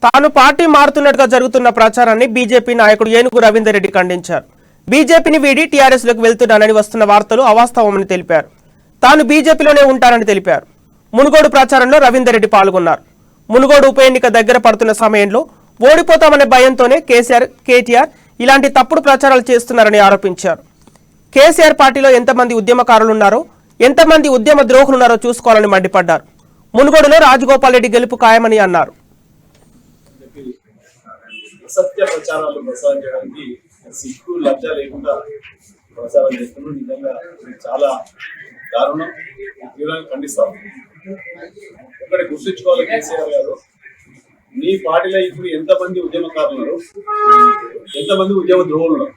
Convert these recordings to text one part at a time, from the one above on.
తాను పార్టీ మారుతున్నట్టుగా జరుగుతున్న ప్రచారాన్ని బీజేపీ నాయకుడు ఏనుగు రవీందర్ రెడ్డి ఖండించారు. బీజేపీని వీడి టీఆర్ఎస్ లోకి వెళ్తున్నానని వస్తున్న వార్తలు అవాస్తవమని తెలిపారు. తాను బీజేపీలోనే ఉంటానని తెలిపారు. మునుగోడు ప్రచారంలో రవీందర్ రెడ్డి పాల్గొన్నారు. మునుగోడు ఉప ఎన్నిక దగ్గర పడుతున్న సమయంలో ఓడిపోతామనే భయంతోనే కేటీఆర్ ఇలాంటి తప్పుడు ప్రచారాలు చేస్తున్నారని ఆరోపించారు. కేసీఆర్ పార్టీలో ఎంతమంది ఉద్యమకారులున్నారో, ఎంతమంది ఉద్యమ ద్రోహులున్నారో చూసుకోవాలని మండిపడ్డారు. మునుగోడులో రాజగోపాల్ రెడ్డి గెలుపు ఖాయమని అన్నారు. అసత్య ప్రచారాలు ప్రసారం చేయడానికి సిగ్గు లజ్జ లేకుండా ప్రచారం చేస్తున్నారు. నిజంగా చాలా దారుణం, తీవ్రంగా ఖండిస్తాం. ఒకటి గుర్తుంచుకోవాలి, కేసీఆర్ గారు, నీ పార్టీలో ఇప్పుడు ఎంతమంది ఉద్యమకారులు ఉన్నారు, ఎంతమంది ఉద్యమ ద్రోహులు ఉన్నారు?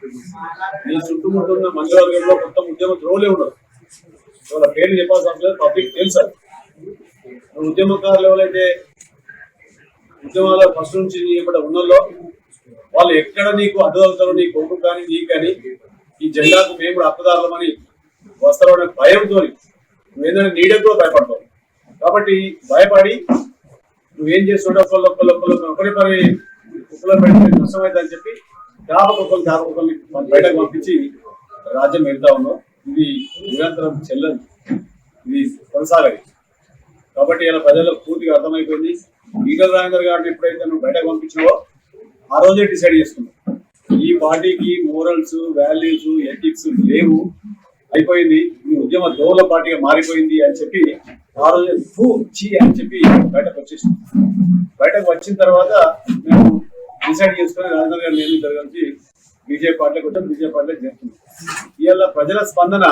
నీ చుట్టుముట్టున్న మంత్రివర్గంలో మొత్తం ఉద్యమ ద్రోహులే ఉన్నారు. వాళ్ళ పేర్లు చెప్పాల్సిన అవసరం లేదు, పబ్లిక్ తెలుసు. ఉద్యమకారులు ఎవరైతే ఉద్యమాల ఫస్ట్ నుంచి ఇక్కడ ఉన్నలో వాళ్ళు ఎక్కడ నీకు అడ్డుదలుతారో, నీ కొడుకు కానీ నీకు కానీ ఈ జెండాకు మేము హక్కుదారులమని వస్తారనే భయంతో నువ్వేంటంటే నీడకు కూడా భయపడతావు. కాబట్టి భయపడి నువ్వేం చేస్తుంటే ఒకరి పని కుక్కలో పెడితే నష్టమైందని చెప్పి దాపకొక్కల్ని బయటకు పంపించి రాజ్యం వెళ్తా ఉన్నావు. ఇది నిరంతరం చెల్లదు, ఇది కొనసాగదు. కాబట్టి ఇలా ప్రజలకు పూర్తిగా అర్థమైపోయింది. ఈటల రాజేందర్ గారిని ఎప్పుడైతే నువ్వు బయటకు పంపించావో ఆ రోజే డిసైడ్ చేసుకున్నావు, ఈ పార్టీకి మోరల్స్, వాల్యూస్, ఎథిక్స్ లేవు, అయిపోయింది, ఈ ఉద్యమ దోల పార్టీగా మారిపోయింది అని చెప్పి ఆ రోజే అని చెప్పి బయటకు వచ్చేసింది. బయటకు వచ్చిన తర్వాత మేము డిసైడ్ చేసుకుని రాజేందర్ గారు నేను కలిసి బీజేపీ పార్టీలోకి వచ్చాం, బీజేపీ పార్టీలోకి చేస్తున్నాం. ఇవాళ ప్రజల స్పందన